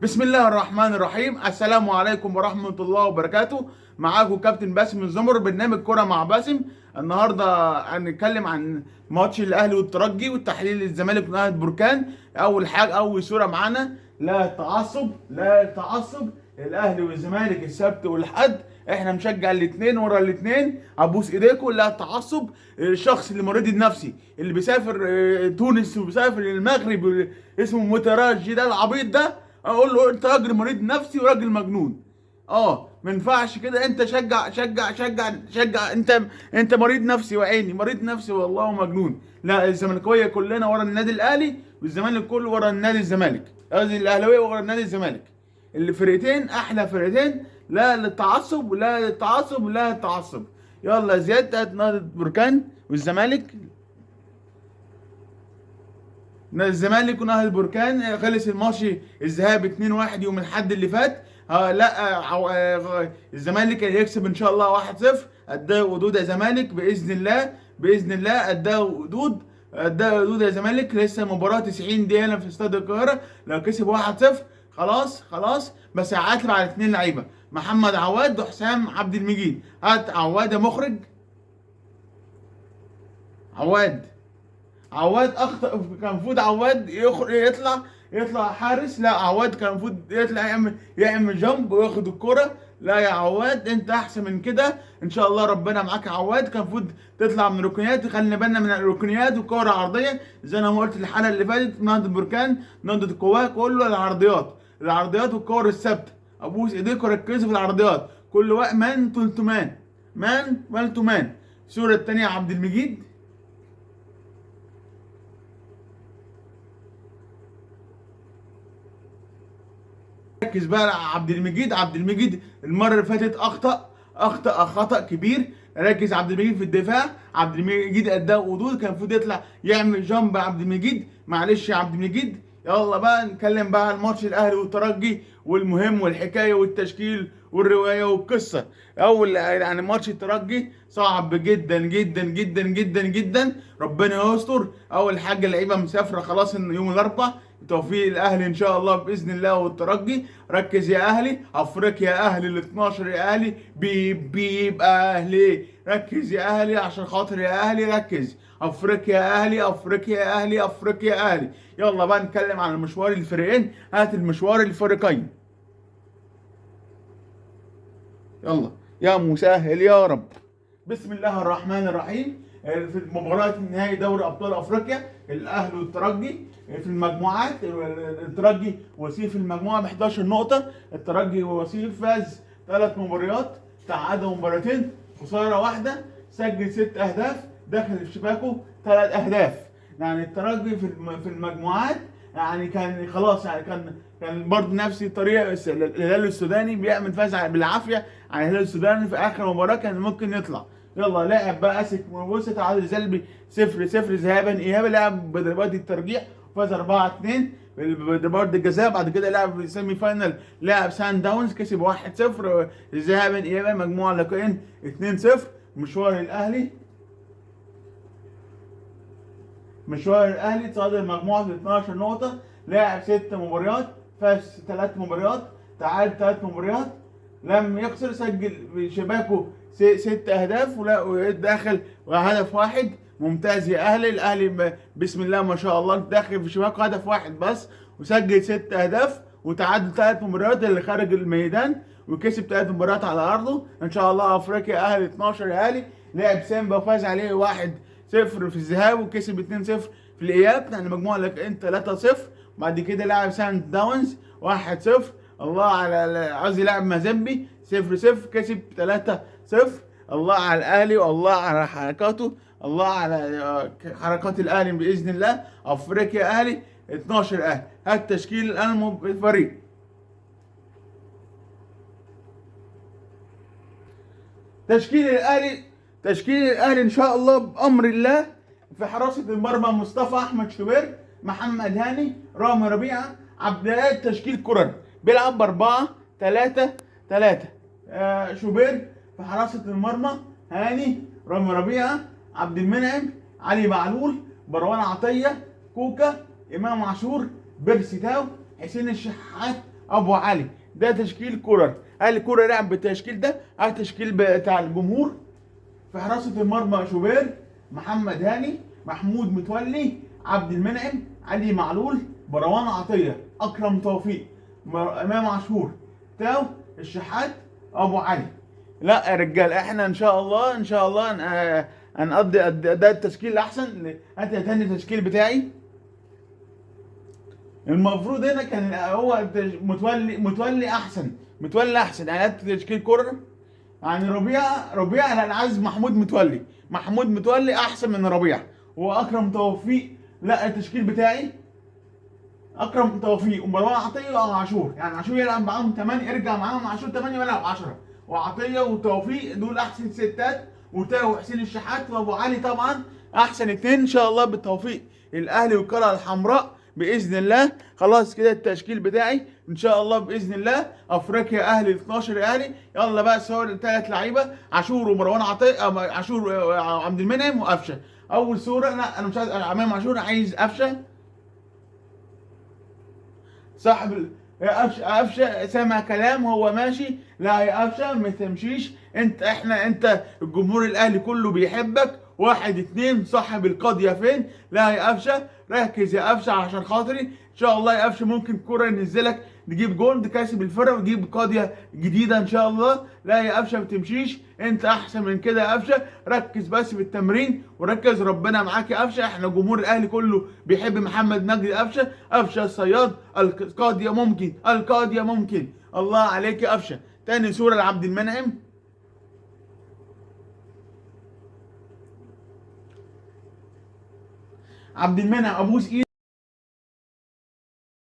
بسم الله الرحمن الرحيم. السلام عليكم ورحمة الله وبركاته. معاكم كابتن باسم الزمر، برنامج كرة مع باسم. النهارده هنتكلم عن ماتش الاهلي والترجي والتحليل الزمالك ونهضة بركان. اول حاجة، اول صورة معانا، لا تعصب لا تعصب. الاهلي والزمالك السبت والحد، احنا مشجع الاثنين ورا الاثنين، ابوس ايديكم، لا تعصب. الشخص اللي مريض النفسي اللي بيسافر تونس وبيسافر المغرب اسمه متراجي ده العبيط ده، اقول له انت راجل مريض نفسي وراجل مجنون. ما ينفعش كده. انت شجع. انت مريض نفسي، وعيني مريض نفسي والله ومجنون. لا، الزملكاويه كلنا ورا النادي الاهلي، والزمالك كله ورا النادي الزمالك، قصدي الاهلاويه ورا النادي الزمالك. اللي فرقتين احلى فرقتين، لا للتعصب ولا للتعصب ولا للتعصب. يلا زياد، هات نهضة بركان والزمالك. الزمالك ونهضة بركان، خلص الماتش الذهاب 2-1 يوم الاحد اللي فات. لا، الزمالك هيكسب ان شاء الله 1-0. اداه ودود يا زمالك باذن الله، باذن الله. اداه ودود، اداه ودود يا زمالك. لسه مباراه 90 دقيقه هنا في استاد القاهره. لو كسب 1-0 خلاص خلاص. بس هعاتب على اثنين لعيبه، محمد عواد وحسام عبد المجيد. هات عواد يا مخرج. عواد اخطا. كان المفروض عواد يطلع حارس. لا، عواد كان المفروض يطلع يعمل جامب وياخد الكرة. لا يا عواد، انت احسن من كده. ان شاء الله ربنا معاك يا عواد. كان المفروض تطلع من الركنيات. خلينا بالنا من الركنيات والكرة عرضية، زي انا ما قلت الحلقة اللي فاتت. نهضة بركان، نهضة القواه، كله العرضيات والكور الثابتة. ابوس ايديكم، ركزوا في العرضيات. كل وقت مان تو مان تو مان. الصورة التانية عبد المجيد. ركز بقى على عبد المجيد المره اللي فاتت اخطا خطا كبير. ركز عبد المجيد في الدفاع. عبد المجيد اداه ودود، كان المفروض يطلع يعمل جامب. عبد المجيد معلش يا عبد المجيد. يلا بقى نتكلم بقى عن ماتش الاهلي والترجي، والمهم والحكايه والتشكيل والروايه والقصه. اول يعني ماتش الترجي صعب جدا جدا جدا جدا جدا، ربنا يستر. اول حاجه اللعيبه مسافره خلاص إن يوم الاربعاء. توفيق الاهلي ان شاء الله باذن الله والترجي. ركز يا اهلي، افريقيا يا اهلي، ال 12 يا اهلي، بيبقى اهلي. ركز يا اهلي عشان خاطر يا اهلي، ركز. افريقيا يا اهلي، افريقيا يا اهلي، افريقيا يا اهلي. يلا بقى نتكلم عن مشوار الفريقين. هات المشوار الفريقين. يلا يا مسهل يا رب. بسم الله الرحمن الرحيم. في مباراة نهائي دوري أبطال أفريقيا، الأهلي والترجي في المجموعات. الترجي وصيف في المجموعة ب 11 نقطة. الترجي وصيف فاز 3 مباريات، تعادل مباراتين، خسارة واحدة، سجل 6 أهداف، دخل في شباكه 3 أهداف. يعني الترجي في المجموعات يعني كان خلاص. يعني كان برضه نفس الطريقه. الهلال السوداني بيعمل فاز بالعافيه على الهلال السوداني في اخر مباراه، كان ممكن يطلع. يلا لعب بقى اسك بص، تعادل سلبي 0-0 ذهابا ايابا. لعب بضربات الترجيح، فاز 4-2 بضربات الجزاء. بعد كده لعب في سيمي فاينل، لعب سان داونز، كسب 1-0 ذهابا ايابا. مجموعه لقاءين 2-0. مشوار الاهلي صعد المجموعه ب 12 نقطه. لاعب 6 مباريات، فاز 3 مباريات، تعادل 3 مباريات، لم يخسر، سجل في شباكه 6 اهداف ولا داخل هدف واحد. ممتاز يا اهلي. الاهلي بسم الله ما شاء الله داخل في شباكه هدف واحد بس، وسجل 6 اهداف، وتعادل 3 مباريات اللي خارج الميدان، وكسب 3 مباريات على ارضه. ان شاء الله افريقيا اهلي 12 يا اهلي. لعب سيمبا وفاز عليه 1-0 في الذهاب، وكسب 2-0 في الاياب. يعني مجموعه لك 3-0. بعد كده لعب سان داونز 1-0. الله على قصدي لعب مازيمبي 0-0، كسب 3-0. الله على الاهلي والله على حركاته، الله على حركات الاهلي باذن الله. افريقيا اهلي 12 اهلي. هات تشكيل الفريق. تشكيل الاهلي ان شاء الله بامر الله. في حراسه المرمى مصطفى احمد شوبير، محمد هاني، رامي ربيعه، عبد الهادي. تشكيل كرر بيلعب ب4-3-3. شوبير في حراسه المرمى، هاني، رامي ربيعه، عبد المنعم، علي معلول، مروان عطيه، كوكا، امام عاشور، بيرسي تاو، حسين الشحات، ابو علي. ده تشكيل كولر. هل كولر لعب بالتشكيل ده؟ التشكيل بتاع الجمهور. في حراسة المرمى شوبير، محمد هاني، محمود متولي، عبد المنعم، علي معلول، مروان عطية، أكرم توفيق، إمام عاشور، تاو، الشحات، أبو علي. لا يا رجال، احنا ان شاء الله هنقضي ده التشكيل الاحسن. هات يا تاني التشكيل بتاعي. المفروض هنا كان هو متولي احسن. متولي احسن يعني. هات تشكيل كورة يعني ربيع انا عايز محمود متولي احسن من ربيع. واكرم توفيق. لا التشكيل بتاعي اكرم توفيق ومروان عطيه وعاشور. يعني عاشور يلعب معاهم 8، يرجع معاهم عاشور 8 ويلعب 10. وعطيه وتوفيق دول احسن ستات. وتاو حسين الشحات وابو علي طبعا احسن اتنين ان شاء الله بالتوفيق. الاهلي والقلعه الحمراء باذن الله. خلاص كده التشكيل بتاعي ان شاء الله باذن الله. افريقيا اهلي 12 اهلي. يلا بقى صور الثلاث لعيبه عاشور ومروان عطيه، عاشور عبد المنعم وقفشه. اول صوره، لا انا مش عايز امام عاشور، عايز قفشه صاحب يا قفشه سامع كلام هو ماشي. لا يا قفشه ما تمشيش. انت الجمهور الاهلي كله بيحبك. واحد اتنين صاحب القضيه فين؟ لا يا قفشه ركز يا قفشه عشان خاطري ان شاء الله يا قفشه. ممكن كوره ينزلك نجيب جول تكاسب الفرق وتجيب قضيه جديده ان شاء الله. لا يا قفشه ما تمشيش. انت احسن من كده يا قفشه. ركز بس في التمرين وركز، ربنا معاك يا قفشه. احنا جمهور الاهلي كله بيحب محمد مجدي قفشه. قفشه الصياد. القاضيه ممكن. الله عليك يا قفشه. تاني صوره لعبد المنعم. عبد المنعم ابوس ايدك.